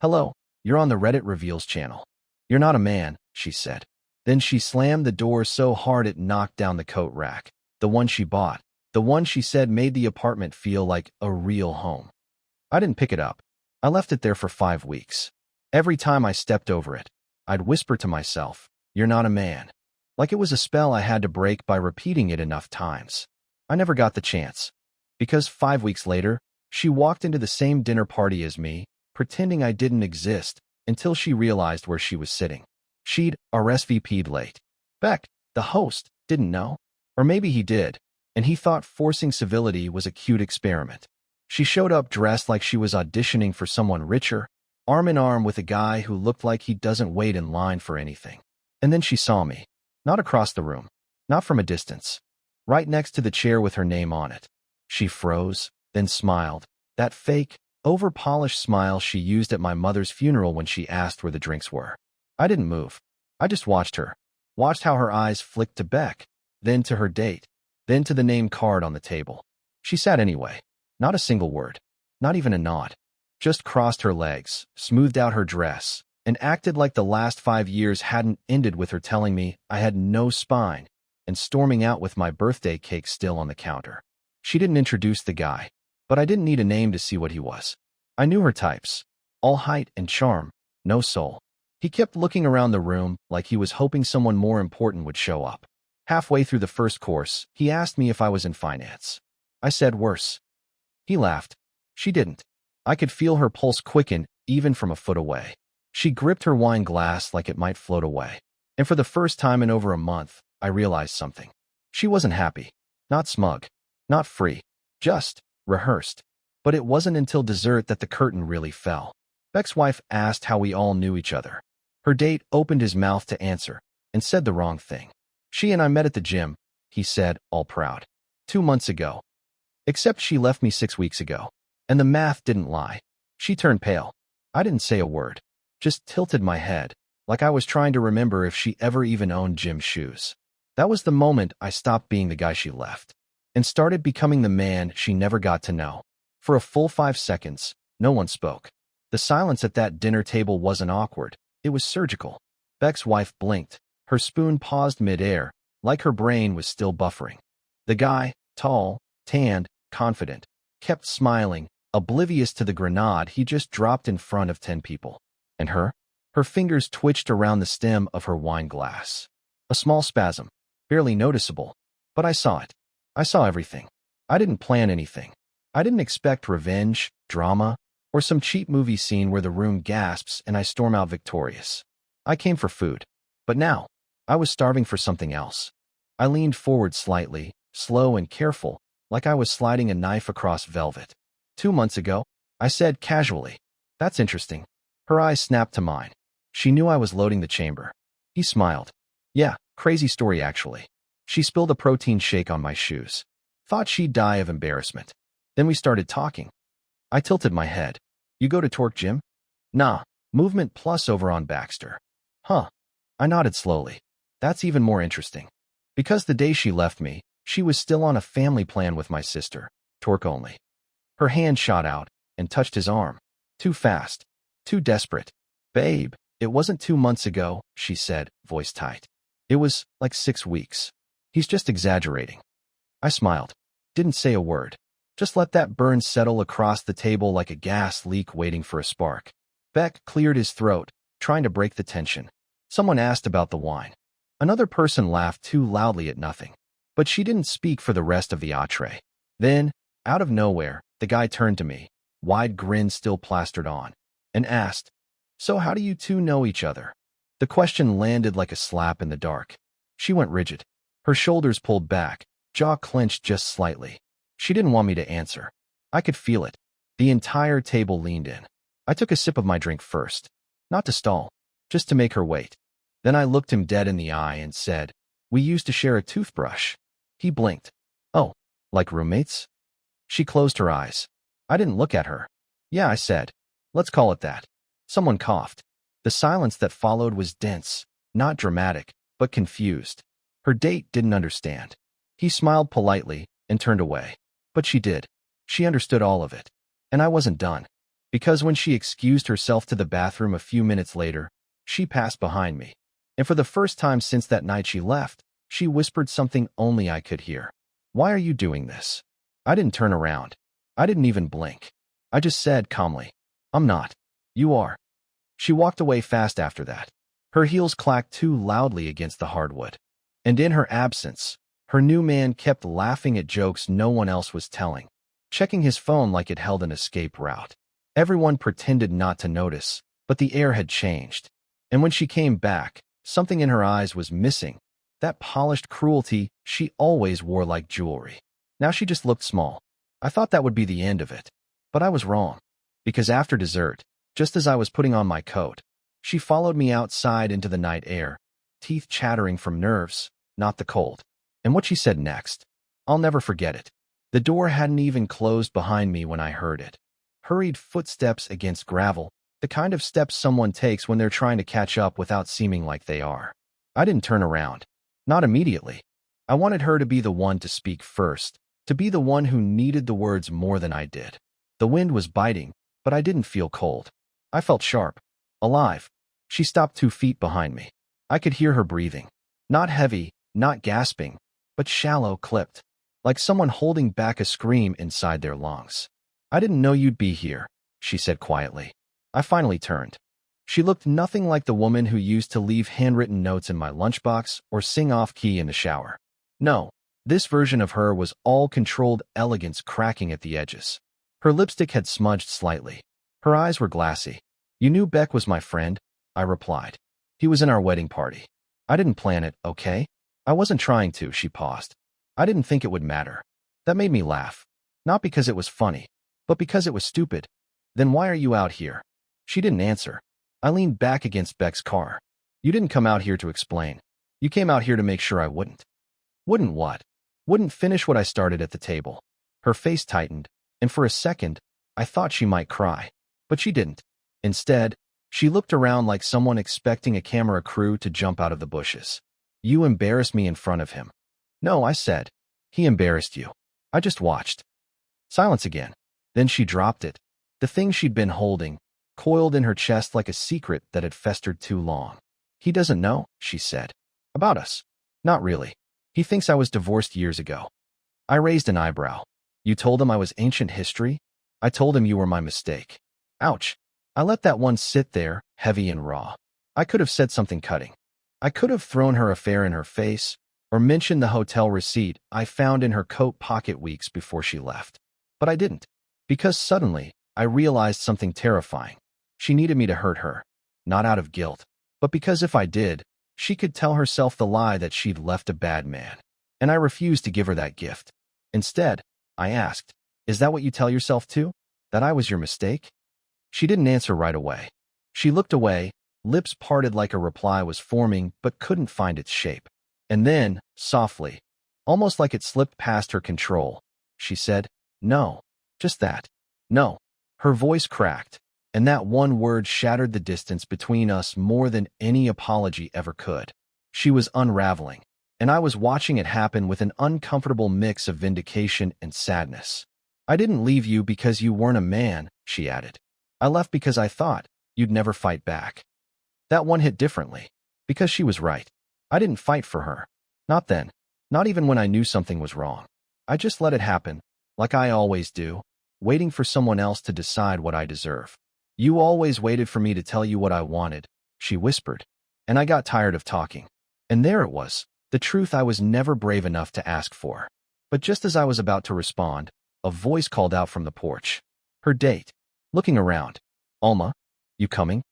Hello, you're on the Reddit Reveals channel. You're not a man, she said. Then she slammed the door so hard it knocked down the coat rack. The one she bought. The one she said made the apartment feel like a real home. I didn't pick it up. I left it there for 5 weeks. Every time I stepped over it, I'd whisper to myself, "You're not a man." Like it was a spell I had to break by repeating it enough times. I never got the chance. Because 5 weeks later, she walked into the same dinner party as me, pretending I didn't exist, until she realized where she was sitting. She'd RSVP'd late. Beck, the host, didn't know. Or maybe he did, and he thought forcing civility was a cute experiment. She showed up dressed like she was auditioning for someone richer, arm in arm with a guy who looked like he doesn't wait in line for anything. And then she saw me. Not across the room. Not from a distance. Right next to the chair with her name on it. She froze, then smiled. That fake, over-polished smile she used at my mother's funeral when she asked where the drinks were. I didn't move. I just watched her. Watched how her eyes flicked to Beck, then to her date, then to the name card on the table. She sat anyway. Not a single word. Not even a nod. Just crossed her legs, smoothed out her dress, and acted like the last 5 years hadn't ended with her telling me I had no spine and storming out with my birthday cake still on the counter. She didn't introduce the guy, but I didn't need a name to see what he was. I knew her types. All height and charm, no soul. He kept looking around the room like he was hoping someone more important would show up. Halfway through the first course, he asked me if I was in finance. I said worse. He laughed. She didn't. I could feel her pulse quicken even from a foot away. She gripped her wine glass like it might float away. And for the first time in over a month, I realized something. She wasn't happy. Not smug. Not free. Just rehearsed. But it wasn't until dessert that the curtain really fell. Beck's wife asked how we all knew each other. Her date opened his mouth to answer and said the wrong thing. She and I met at the gym, he said, all proud. 2 months ago. Except she left me 6 weeks ago. And the math didn't lie. She turned pale. I didn't say a word. Just tilted my head, like I was trying to remember if she ever even owned gym shoes. That was the moment I stopped being the guy she left and started becoming the man she never got to know. For a full 5 seconds, no one spoke. The silence at that dinner table wasn't awkward. It was surgical. Beck's wife blinked. Her spoon paused midair, like her brain was still buffering. The guy, tall, tanned, confident, kept smiling, oblivious to the grenade he just dropped in front of 10 people. And her? Her fingers twitched around the stem of her wine glass. A small spasm, barely noticeable, but I saw it. I saw everything. I didn't plan anything. I didn't expect revenge, drama, or some cheap movie scene where the room gasps and I storm out victorious. I came for food. But now, I was starving for something else. I leaned forward slightly, slow and careful, like I was sliding a knife across velvet. 2 months ago, I said casually, "That's interesting." Her eyes snapped to mine. She knew I was loading the chamber. He smiled. "Yeah, crazy story actually." She spilled a protein shake on my shoes. Thought she'd die of embarrassment. Then we started talking. I tilted my head. "You go to Torque Gym?" "Nah, Movement Plus over on Baxter." "Huh." I nodded slowly. "That's even more interesting." Because the day she left me, she was still on a family plan with my sister, Torque only. Her hand shot out and touched his arm. Too fast. Too desperate. "Babe, it wasn't 2 months ago," she said, voice tight. "It was like 6 weeks. He's just exaggerating." I smiled. Didn't say a word. Just let that burn settle across the table like a gas leak waiting for a spark. Beck cleared his throat, trying to break the tension. Someone asked about the wine. Another person laughed too loudly at nothing. But she didn't speak for the rest of the entree. Then, out of nowhere, the guy turned to me, wide grin still plastered on, and asked, "So how do you two know each other?" The question landed like a slap in the dark. She went rigid. Her shoulders pulled back, jaw clenched just slightly. She didn't want me to answer. I could feel it. The entire table leaned in. I took a sip of my drink first. Not to stall, just to make her wait. Then I looked him dead in the eye and said, "We used to share a toothbrush." He blinked. "Oh, like roommates?" She closed her eyes. I didn't look at her. "Yeah," I said. "Let's call it that." Someone coughed. The silence that followed was dense, not dramatic, but confused. Her date didn't understand. He smiled politely and turned away. But she did. She understood all of it. And I wasn't done. Because when she excused herself to the bathroom a few minutes later, she passed behind me. And for the first time since that night she left, she whispered something only I could hear. "Why are you doing this?" I didn't turn around. I didn't even blink. I just said calmly, "I'm not. You are." She walked away fast after that. Her heels clacked too loudly against the hardwood. And in her absence, her new man kept laughing at jokes no one else was telling, checking his phone like it held an escape route. Everyone pretended not to notice, but the air had changed. And when she came back, something in her eyes was missing, that polished cruelty she always wore like jewelry. Now she just looked small. I thought that would be the end of it. But I was wrong. Because after dessert, just as I was putting on my coat, she followed me outside into the night air, teeth chattering from nerves, not the cold. And what she said next, I'll never forget it. The door hadn't even closed behind me when I heard it. Hurried footsteps against gravel, the kind of steps someone takes when they're trying to catch up without seeming like they are. I didn't turn around. Not immediately. I wanted her to be the one to speak first, to be the one who needed the words more than I did. The wind was biting, but I didn't feel cold. I felt sharp, alive. She stopped 2 feet behind me. I could hear her breathing. Not heavy, not gasping, but shallow, clipped, like someone holding back a scream inside their lungs. "I didn't know you'd be here," she said quietly. I finally turned. She looked nothing like the woman who used to leave handwritten notes in my lunchbox or sing off-key in the shower. No, this version of her was all controlled elegance cracking at the edges. Her lipstick had smudged slightly. Her eyes were glassy. "You knew Beck was my friend," I replied. "He was in our wedding party. I didn't plan it, okay? I wasn't trying to," she paused. "I didn't think it would matter." That made me laugh. Not because it was funny, but because it was stupid. "Then why are you out here?" She didn't answer. I leaned back against Beck's car. "You didn't come out here to explain. You came out here to make sure I wouldn't." "Wouldn't what?" "Wouldn't finish what I started at the table." Her face tightened, and for a second, I thought she might cry. But she didn't. Instead, she looked around like someone expecting a camera crew to jump out of the bushes. "You embarrassed me in front of him." "No," I said. "He embarrassed you. I just watched." Silence again. Then she dropped it. The thing she'd been holding, coiled in her chest like a secret that had festered too long. "He doesn't know," she said. "About us?" "Not really. He thinks I was divorced years ago." I raised an eyebrow. "You told him I was ancient history?" "I told him you were my mistake." Ouch. I let that one sit there, heavy and raw. I could have said something cutting. I could have thrown her affair in her face, or mentioned the hotel receipt I found in her coat pocket weeks before she left. But I didn't. Because suddenly, I realized something terrifying. She needed me to hurt her. Not out of guilt, but because if I did, she could tell herself the lie that she'd left a bad man. And I refused to give her that gift. Instead, I asked, "Is that what you tell yourself too? That I was your mistake?" She didn't answer right away. She looked away, lips parted like a reply was forming but couldn't find its shape. And then, softly, almost like it slipped past her control, she said, "No, just that. No." Her voice cracked, and that one word shattered the distance between us more than any apology ever could. She was unraveling, and I was watching it happen with an uncomfortable mix of vindication and sadness. "I didn't leave you because you weren't a man," she added. "I left because I thought you'd never fight back." That one hit differently, because she was right. I didn't fight for her. Not then. Not even when I knew something was wrong. I just let it happen, like I always do, waiting for someone else to decide what I deserve. "You always waited for me to tell you what I wanted," she whispered, and I got tired of talking. And there it was, the truth I was never brave enough to ask for. But just as I was about to respond, a voice called out from the porch. Her date. Looking around. "Alma, you coming?"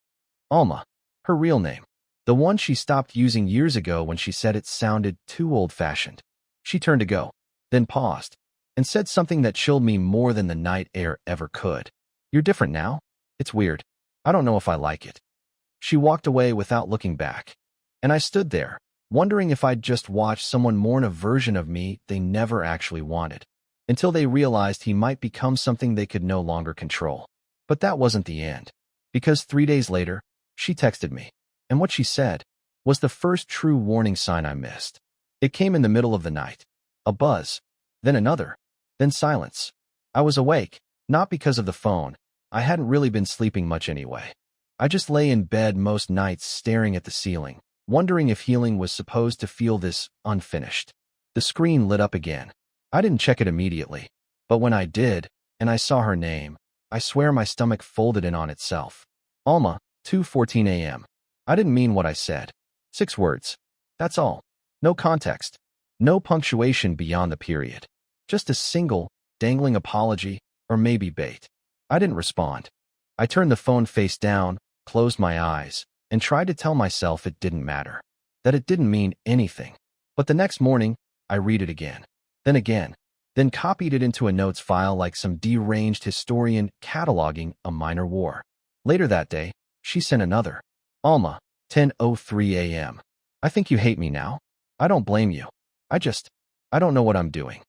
Alma. Her real name. The one she stopped using years ago when she said it sounded too old-fashioned. She turned to go, then paused, and said something that chilled me more than the night air ever could. "You're different now. It's weird. I don't know if I like it." She walked away without looking back. And I stood there, wondering if I'd just watched someone mourn a version of me they never actually wanted, until they realized he might become something they could no longer control. But that wasn't the end. Because 3 days later, she texted me. And what she said was the first true warning sign I missed. It came in the middle of the night. A buzz. Then another. Then silence. I was awake, not because of the phone, I hadn't really been sleeping much anyway. I just lay in bed most nights staring at the ceiling, wondering if healing was supposed to feel this unfinished. The screen lit up again. I didn't check it immediately, but when I did, and I saw her name, I swear my stomach folded in on itself. Alma, 2:14 a.m. I didn't mean what I said. 6 words. That's all. No context. No punctuation beyond the period. Just a single, dangling apology, or maybe bait. I didn't respond. I turned the phone face down, closed my eyes, and tried to tell myself it didn't matter. That it didn't mean anything. But the next morning, I read it again. Then copied it into a notes file like some deranged historian cataloging a minor war. Later that day, she sent another. Alma, 10:03 a.m. I think you hate me now. I don't blame you. I don't know what I'm doing.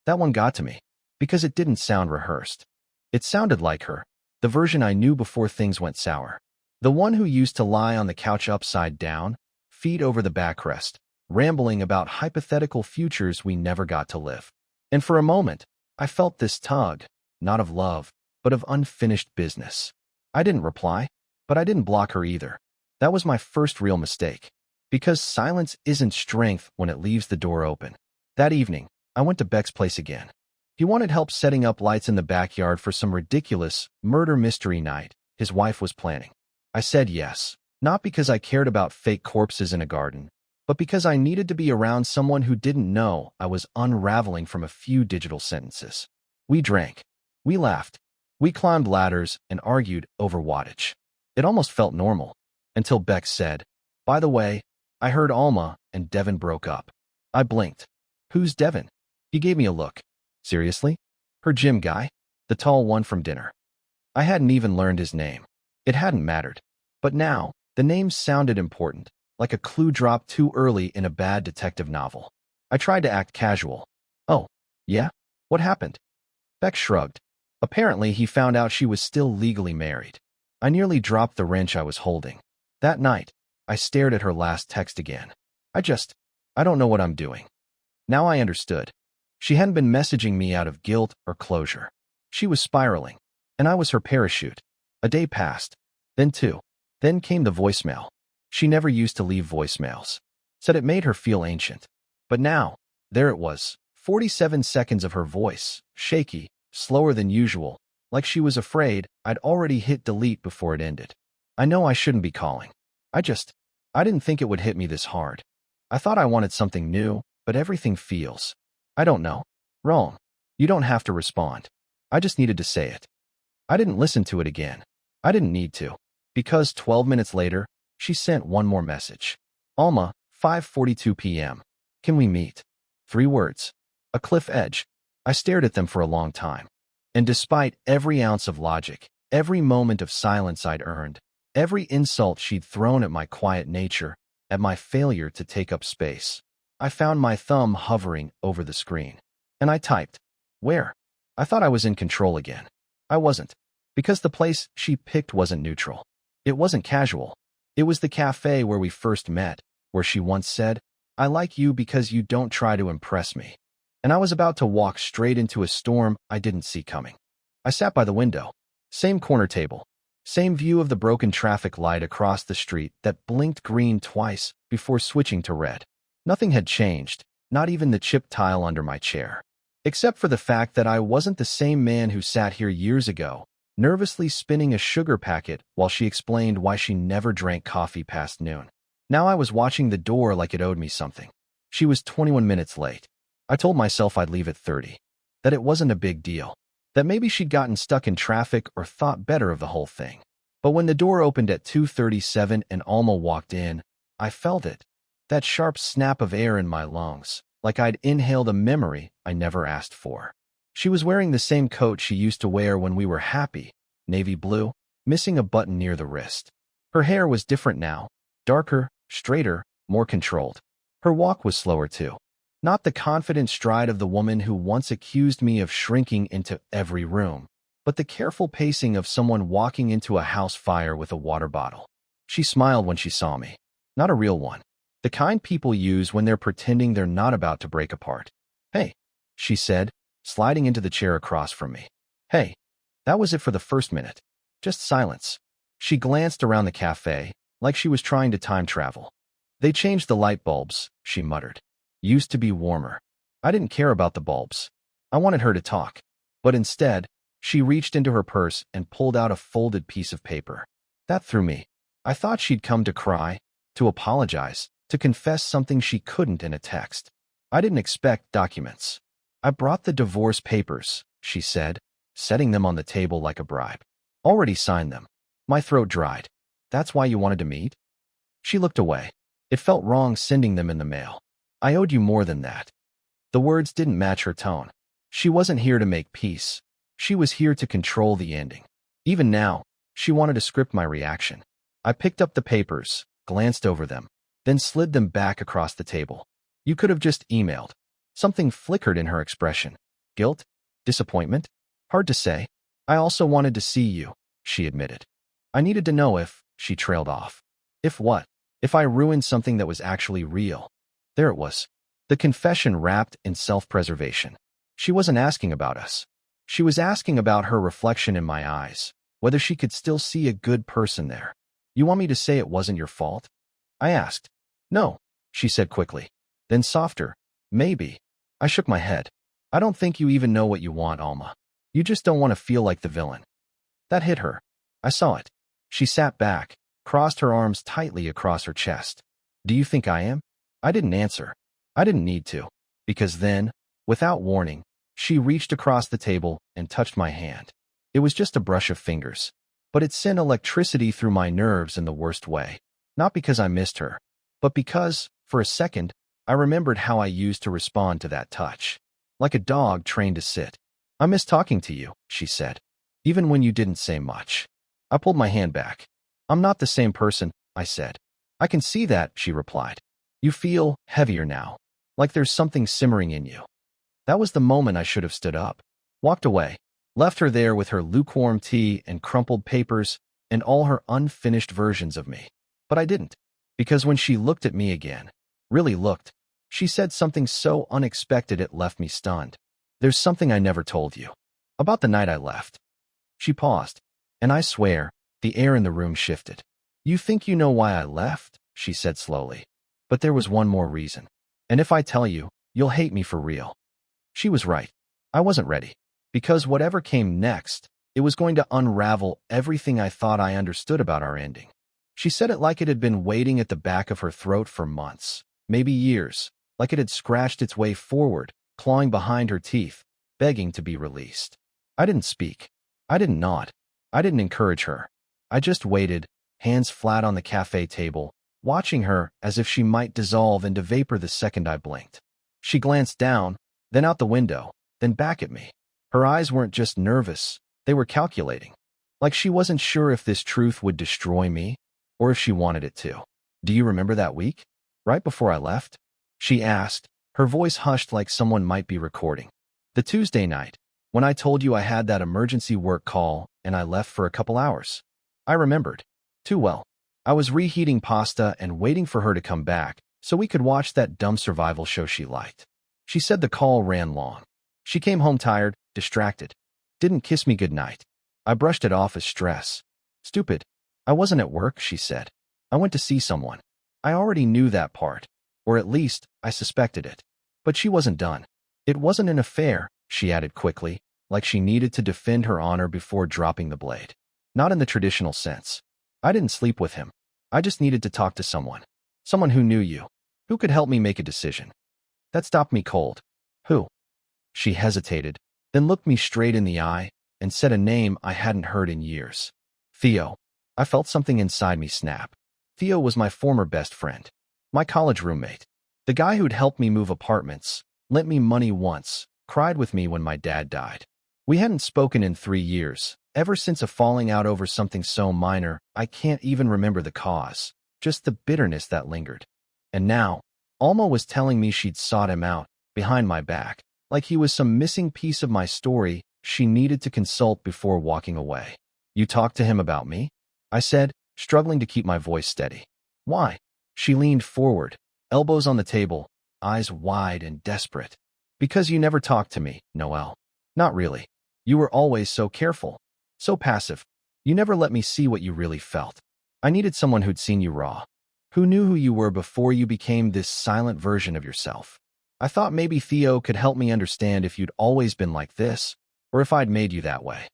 That one got to me, because it didn't sound rehearsed. It sounded like her, the version I knew before things went sour. The one who used to lie on the couch upside down, feet over the backrest, rambling about hypothetical futures we never got to live. And for a moment, I felt this tug, not of love, but of unfinished business. I didn't reply, but I didn't block her either. That was my first real mistake. Because silence isn't strength when it leaves the door open. That evening, I went to Beck's place again. He wanted help setting up lights in the backyard for some ridiculous murder mystery night his wife was planning. I said yes, not because I cared about fake corpses in a garden, but because I needed to be around someone who didn't know I was unraveling from a few digital sentences. We drank. We laughed. We climbed ladders and argued over wattage. It almost felt normal, until Beck said, "By the way, I heard Alma and Devin broke up." I blinked. "Who's Devin?" He gave me a look. "Seriously? Her gym guy? The tall one from dinner?" I hadn't even learned his name. It hadn't mattered. But now, the name sounded important, like a clue dropped too early in a bad detective novel. I tried to act casual. "Oh, yeah? What happened?" Beck shrugged. Apparently, he found out she was still legally married. I nearly dropped the wrench I was holding. That night, I stared at her last text again. I don't know what I'm doing. Now I understood. She hadn't been messaging me out of guilt or closure. She was spiraling, and I was her parachute. A day passed. Then 2. Then came the voicemail. She never used to leave voicemails. Said it made her feel ancient. But now, there it was. 47 seconds of her voice, shaky, slower than usual, like she was afraid I'd already hit delete before it ended. I know I shouldn't be calling. I didn't think it would hit me this hard. I thought I wanted something new, but everything feels, I don't know, wrong. You don't have to respond. I just needed to say it. I didn't listen to it again. I didn't need to. Because 12 minutes later, she sent one more message. Alma, 5:42 p.m. Can we meet? 3 words. A cliff edge. I stared at them for a long time. And despite every ounce of logic, every moment of silence I'd earned, every insult she'd thrown at my quiet nature, at my failure to take up space, I found my thumb hovering over the screen. And I typed. Where? I thought I was in control again. I wasn't. Because the place she picked wasn't neutral. It wasn't casual. It was the cafe where we first met, where she once said, "I like you because you don't try to impress me." And I was about to walk straight into a storm I didn't see coming. I sat by the window. Same corner table. Same view of the broken traffic light across the street that blinked green twice before switching to red. Nothing had changed, not even the chipped tile under my chair. Except for the fact that I wasn't the same man who sat here years ago, nervously spinning a sugar packet while she explained why she never drank coffee past noon. Now I was watching the door like it owed me something. She was 21 minutes late. I told myself I'd leave at 30. That it wasn't a big deal. That maybe she'd gotten stuck in traffic or thought better of the whole thing. But when the door opened at 2:37 and Alma walked in, I felt it. That sharp snap of air in my lungs, like I'd inhaled a memory I never asked for. She was wearing the same coat she used to wear when we were happy, navy blue, missing a button near the wrist. Her hair was different now, darker, straighter, more controlled. Her walk was slower too. Not the confident stride of the woman who once accused me of shrinking into every room, but the careful pacing of someone walking into a house fire with a water bottle. She smiled when she saw me. Not a real one. The kind people use when they're pretending they're not about to break apart. "Hey," she said, sliding into the chair across from me. "Hey." That was it for the first minute. Just silence. She glanced around the cafe, like she was trying to time travel. They changed the light bulbs, she muttered. Used to be warmer. I didn't care about the bulbs. I wanted her to talk. But instead, she reached into her purse and pulled out a folded piece of paper. That threw me. I thought she'd come to cry, to apologize, to confess something she couldn't in a text. I didn't expect documents. I brought the divorce papers, she said, setting them on the table like a bribe. Already signed them. My throat dried. That's why you wanted to meet? She looked away. It felt wrong sending them in the mail. I owed you more than that. The words didn't match her tone. She wasn't here to make peace. She was here to control the ending. Even now, she wanted to script my reaction. I picked up the papers, glanced over them, then slid them back across the table. You could have just emailed. Something flickered in her expression. Guilt? Disappointment? Hard to say. I also wanted to see you, she admitted. I needed to know if, she trailed off. If what? If I ruined something that was actually real. There it was. The confession wrapped in self-preservation. She wasn't asking about us. She was asking about her reflection in my eyes, whether she could still see a good person there. You want me to say it wasn't your fault? I asked. No, she said quickly. Then softer. Maybe. I shook my head. I don't think you even know what you want, Alma. You just don't want to feel like the villain. That hit her. I saw it. She sat back, crossed her arms tightly across her chest. Do you think I am? I didn't answer. I didn't need to. Because then, without warning, she reached across the table and touched my hand. It was just a brush of fingers, but it sent electricity through my nerves in the worst way. Not because I missed her, but because, for a second, I remembered how I used to respond to that touch. Like a dog trained to sit. I miss talking to you, she said. Even when you didn't say much. I pulled my hand back. I'm not the same person, I said. I can see that, she replied. You feel heavier now. Like there's something simmering in you. That was the moment I should have stood up. Walked away. Left her there with her lukewarm tea and crumpled papers and all her unfinished versions of me. But I didn't. Because when she looked at me again, really looked, she said something so unexpected it left me stunned. There's something I never told you. About the night I left. She paused, and I swear, the air in the room shifted. You think you know why I left? She said slowly. But there was one more reason. And if I tell you, you'll hate me for real. She was right. I wasn't ready. Because whatever came next, it was going to unravel everything I thought I understood about our ending. She said it like it had been waiting at the back of her throat for months, maybe years, like it had scratched its way forward, clawing behind her teeth, begging to be released. I didn't speak. I didn't nod. I didn't encourage her. I just waited, hands flat on the cafe table, watching her as if she might dissolve into vapor the second I blinked. She glanced down, then out the window, then back at me. Her eyes weren't just nervous, they were calculating. Like she wasn't sure if this truth would destroy me, or if she wanted it to. Do you remember that week? Right before I left? She asked, her voice hushed like someone might be recording. The Tuesday night, when I told you I had that emergency work call and I left for a couple hours. I remembered. Too well. I was reheating pasta and waiting for her to come back so we could watch that dumb survival show she liked. She said the call ran long. She came home tired, distracted. Didn't kiss me goodnight. I brushed it off as stress. Stupid. I wasn't at work, she said. I went to see someone. I already knew that part. Or at least, I suspected it. But she wasn't done. It wasn't an affair, she added quickly, like she needed to defend her honor before dropping the blade. Not in the traditional sense. I didn't sleep with him. I just needed to talk to someone. Someone who knew you. Who could help me make a decision. That stopped me cold. Who? She hesitated, then looked me straight in the eye and said a name I hadn't heard in years. Theo. I felt something inside me snap. Theo was my former best friend. My college roommate. The guy who'd helped me move apartments, lent me money once, cried with me when my dad died. We hadn't spoken in 3 years, ever since a falling out over something so minor I can't even remember the cause, just the bitterness that lingered. And now, Alma was telling me she'd sought him out, behind my back, like he was some missing piece of my story she needed to consult before walking away. You talked to him about me? I said, struggling to keep my voice steady. Why? She leaned forward, elbows on the table, eyes wide and desperate. Because you never talked to me, Noelle. Not really. You were always so careful. So passive. You never let me see what you really felt. I needed someone who'd seen you raw, who knew who you were before you became this silent version of yourself. I thought maybe Theo could help me understand if you'd always been like this, or if I'd made you that way.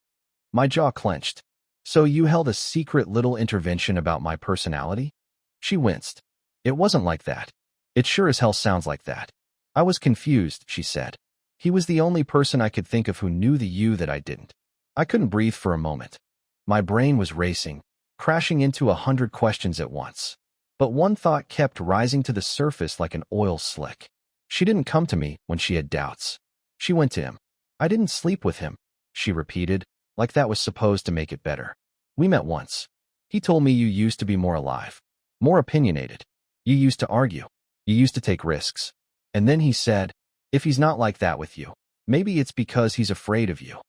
My jaw clenched. So you held a secret little intervention about my personality? She winced. It wasn't like that. It sure as hell sounds like that. I was confused, she said. He was the only person I could think of who knew the you that I didn't. I couldn't breathe for a moment. My brain was racing, crashing into 100 questions at once. But one thought kept rising to the surface like an oil slick. She didn't come to me when she had doubts. She went to him. I didn't sleep with him, she repeated, like that was supposed to make it better. We met once. He told me you used to be more alive, more opinionated. You used to argue. You used to take risks. And then he said, if he's not like that with you, maybe it's because he's afraid of you.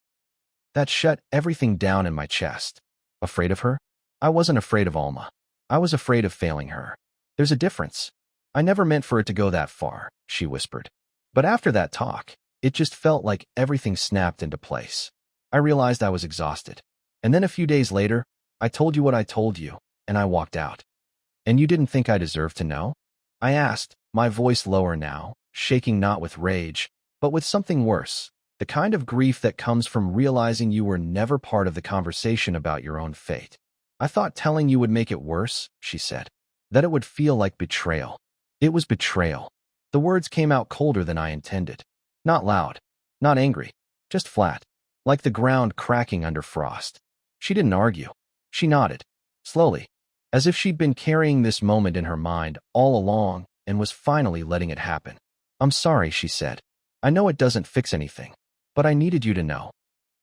That shut everything down in my chest. Afraid of her? I wasn't afraid of Alma. I was afraid of failing her. There's a difference. I never meant for it to go that far, she whispered. But after that talk, it just felt like everything snapped into place. I realized I was exhausted. And then a few days later, I told you what I told you, and I walked out. And you didn't think I deserved to know? I asked, my voice lower now, shaking not with rage, but with something worse, the kind of grief that comes from realizing you were never part of the conversation about your own fate. I thought telling you would make it worse, she said, that it would feel like betrayal. It was betrayal. The words came out colder than I intended. Not loud, not angry, just flat, like the ground cracking under frost. She didn't argue. She nodded, slowly, as if she'd been carrying this moment in her mind all along and was finally letting it happen. I'm sorry, she said. I know it doesn't fix anything, but I needed you to know.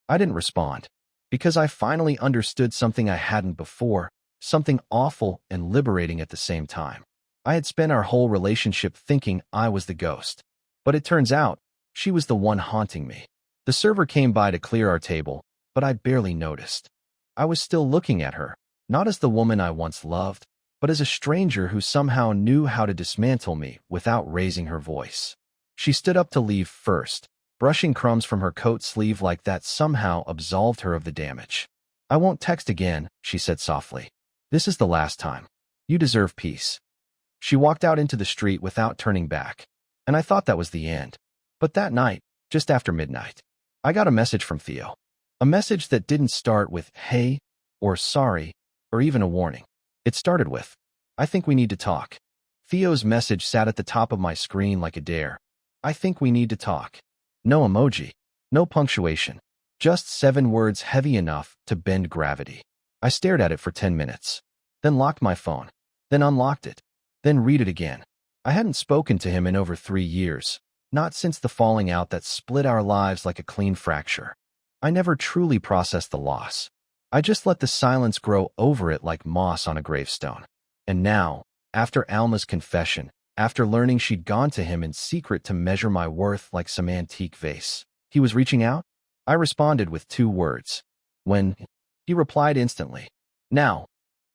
I didn't respond, because I finally understood something I hadn't before, something awful and liberating at the same time. I had spent our whole relationship thinking I was the ghost, but it turns out she was the one haunting me. The server came by to clear our table, but I barely noticed. I was still looking at her, not as the woman I once loved, but as a stranger who somehow knew how to dismantle me without raising her voice. She stood up to leave first, brushing crumbs from her coat sleeve like that somehow absolved her of the damage. I won't text again, she said softly. This is the last time. You deserve peace. She walked out into the street without turning back, and I thought that was the end. But that night, just after midnight, I got a message from Theo. A message that didn't start with, hey, or sorry, or even a warning. It started with, I think we need to talk. Theo's message sat at the top of my screen like a dare. I think we need to talk. No emoji, no punctuation, just 7 words heavy enough to bend gravity. I stared at it for 10 minutes, then locked my phone, then unlocked it, then read it again. I hadn't spoken to him in over 3 years, not since the falling out that split our lives like a clean fracture. I never truly processed the loss. I just let the silence grow over it like moss on a gravestone. And now, after Alma's confession, after learning she'd gone to him in secret to measure my worth like some antique vase, he was reaching out? I responded with 2 words. When? He replied instantly. Now.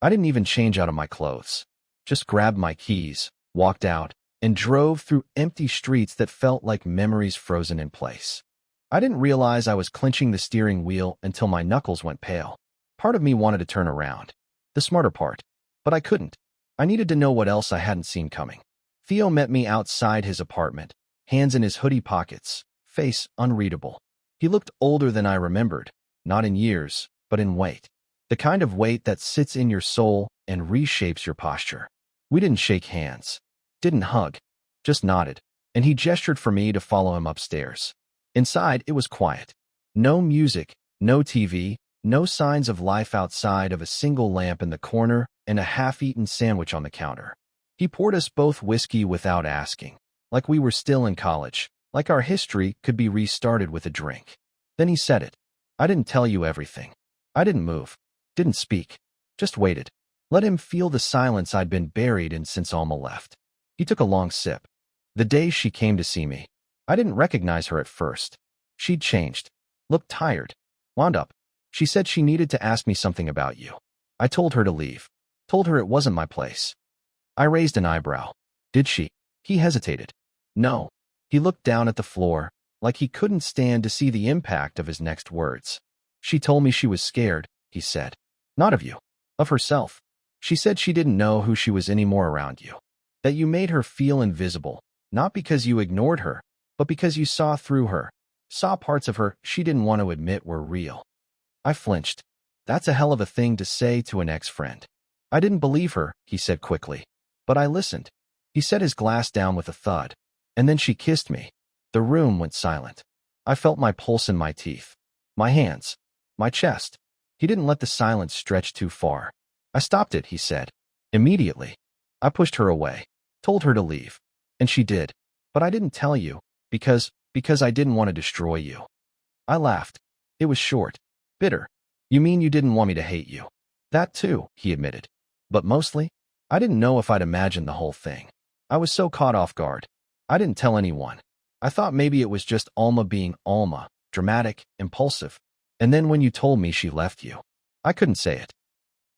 I didn't even change out of my clothes. Just grabbed my keys, walked out, and drove through empty streets that felt like memories frozen in place. I didn't realize I was clenching the steering wheel until my knuckles went pale. Part of me wanted to turn around, the smarter part, but I couldn't. I needed to know what else I hadn't seen coming. Theo met me outside his apartment, hands in his hoodie pockets, face unreadable. He looked older than I remembered, not in years, but in weight. The kind of weight that sits in your soul and reshapes your posture. We didn't shake hands, didn't hug, just nodded, and he gestured for me to follow him upstairs. Inside, it was quiet. No music, no TV, no signs of life outside of a single lamp in the corner and a half-eaten sandwich on the counter. He poured us both whiskey without asking, like we were still in college, like our history could be restarted with a drink. Then he said it. I didn't tell you everything. I didn't move, didn't speak, just waited. Let him feel the silence I'd been buried in since Alma left. He took a long sip. The day she came to see me, I didn't recognize her at first. She'd changed, looked tired, wound up. She said she needed to ask me something about you. I told her to leave, told her it wasn't my place. I raised an eyebrow. Did she? He hesitated. No. He looked down at the floor, like he couldn't stand to see the impact of his next words. She told me she was scared, he said. Not of you. Of herself. She said she didn't know who she was anymore around you. That you made her feel invisible, not because you ignored her, but because you saw through her, saw parts of her she didn't want to admit were real. I flinched. That's a hell of a thing to say to an ex-friend. I didn't believe her, he said quickly. But I listened. He set his glass down with a thud. And then she kissed me. The room went silent. I felt my pulse in my teeth. My hands. My chest. He didn't let the silence stretch too far. I stopped it, he said. Immediately. I pushed her away. Told her to leave. And she did. But I didn't tell you, because I didn't want to destroy you. I laughed. It was short. Bitter. You mean you didn't want me to hate you? That too, he admitted. But mostly, I didn't know if I'd imagined the whole thing. I was so caught off guard. I didn't tell anyone. I thought maybe it was just Alma being Alma, dramatic, impulsive. And then when you told me she left you, I couldn't say it.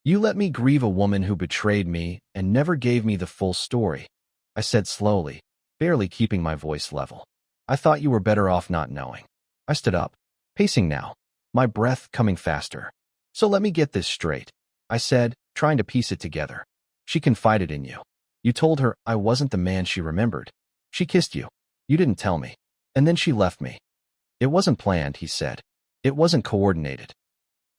You let me grieve a woman who betrayed me and never gave me the full story, I said slowly, barely keeping my voice level. I thought you were better off not knowing. I stood up, pacing now, my breath coming faster. So let me get this straight, I said, trying to piece it together. She confided in you. You told her I wasn't the man she remembered. She kissed you. You didn't tell me. And then she left me. It wasn't planned, he said. It wasn't coordinated.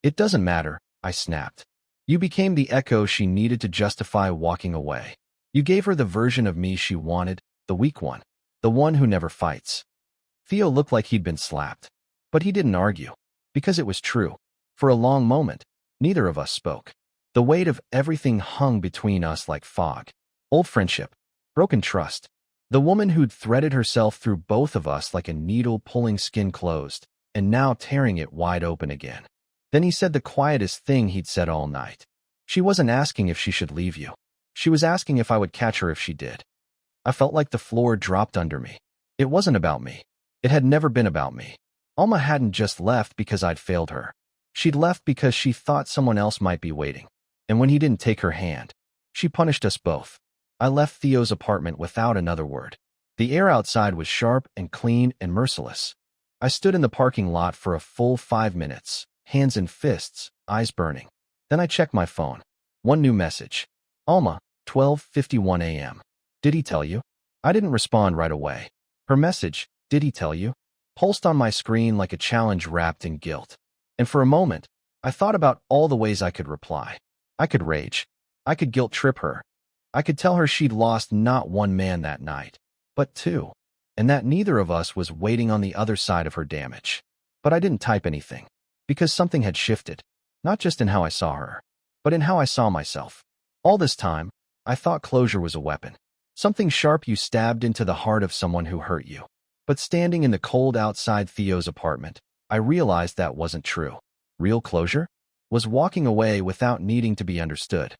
It doesn't matter, I snapped. You became the echo she needed to justify walking away. You gave her the version of me she wanted, the weak one, the one who never fights. Theo looked like he'd been slapped. But he didn't argue. Because it was true. For a long moment, neither of us spoke. The weight of everything hung between us like fog. Old friendship. Broken trust. The woman who'd threaded herself through both of us like a needle pulling skin closed, and now tearing it wide open again. Then he said the quietest thing he'd said all night. She wasn't asking if she should leave you. She was asking if I would catch her if she did. I felt like the floor dropped under me. It wasn't about me. It had never been about me. Alma hadn't just left because I'd failed her. She'd left because she thought someone else might be waiting. And when he didn't take her hand, she punished us both. I left Theo's apartment without another word. The air outside was sharp and clean and merciless. I stood in the parking lot for a full 5 minutes, hands in fists, eyes burning. Then I checked my phone. One new message. Alma, 12:51 a.m. Did he tell you? I didn't respond right away. Her message, did he tell you? Pulsed on my screen like a challenge wrapped in guilt. And for a moment, I thought about all the ways I could reply. I could rage. I could guilt trip her. I could tell her she'd lost not one man that night, but two, and that neither of us was waiting on the other side of her damage. But I didn't type anything, because something had shifted, not just in how I saw her, but in how I saw myself. All this time, I thought closure was a weapon, something sharp you stabbed into the heart of someone who hurt you. But standing in the cold outside Theo's apartment, I realized that wasn't true. Real closure was walking away without needing to be understood.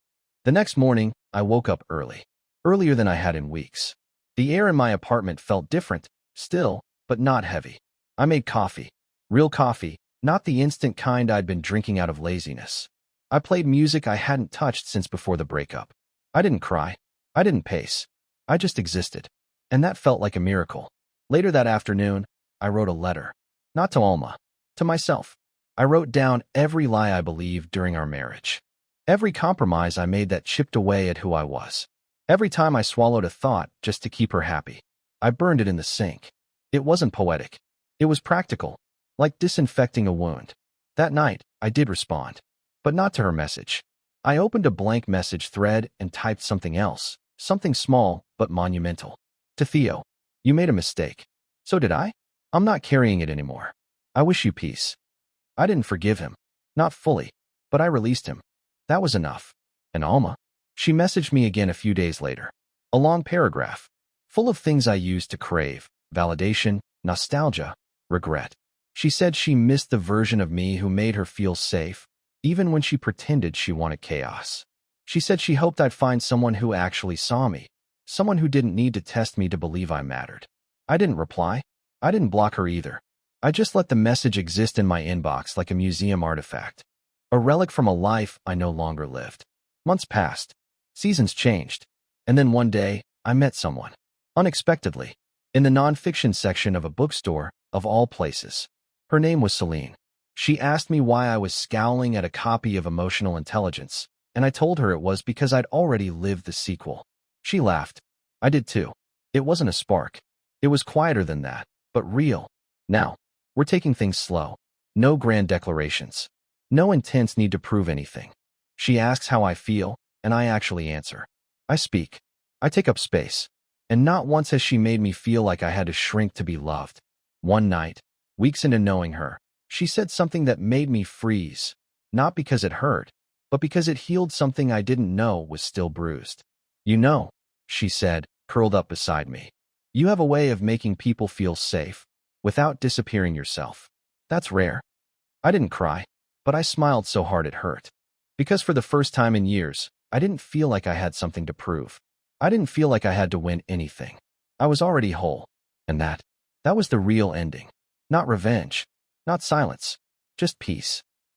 The next morning, I woke up early, earlier than I had in weeks. The air in my apartment felt different, still, but not heavy. I made coffee. Real coffee, not the instant kind I'd been drinking out of laziness. I played music I hadn't touched since before the breakup. I didn't cry. I didn't pace. I just existed. And that felt like a miracle. Later that afternoon, I wrote a letter. Not to Alma. To myself. I wrote down every lie I believed during our marriage. Every compromise I made that chipped away at who I was. Every time I swallowed a thought just to keep her happy. I burned it in the sink. It wasn't poetic. It was practical. Like disinfecting a wound. That night, I did respond. But not to her message. I opened a blank message thread and typed something else. Something small, but monumental. To Theo. You made a mistake. So did I? I'm not carrying it anymore. I wish you peace. I didn't forgive him. Not fully. But I released him. That was enough. And Alma? She messaged me again a few days later. A long paragraph. Full of things I used to crave. Validation, nostalgia, regret. She said she missed the version of me who made her feel safe, even when she pretended she wanted chaos. She said she hoped I'd find someone who actually saw me. Someone who didn't need to test me to believe I mattered. I didn't reply. I didn't block her either. I just let the message exist in my inbox like a museum artifact. A relic from a life I no longer lived. Months passed. Seasons changed. And then one day, I met someone. Unexpectedly. In the nonfiction section of a bookstore, of all places. Her name was Celine. She asked me why I was scowling at a copy of Emotional Intelligence, and I told her it was because I'd already lived the sequel. She laughed. I did too. It wasn't a spark. It was quieter than that, but real. Now, we're taking things slow. No grand declarations. No intense need to prove anything. She asks how I feel, and I actually answer. I speak. I take up space. And not once has she made me feel like I had to shrink to be loved. One night, weeks into knowing her, she said something that made me freeze. Not because it hurt, but because it healed something I didn't know was still bruised. You know, she said, curled up beside me. You have a way of making people feel safe, without disappearing yourself. That's rare. I didn't cry, but I smiled so hard it hurt. Because for the first time in years, I didn't feel like I had something to prove. I didn't feel like I had to win anything. I was already whole. And that was the real ending. Not revenge. Not silence. Just peace.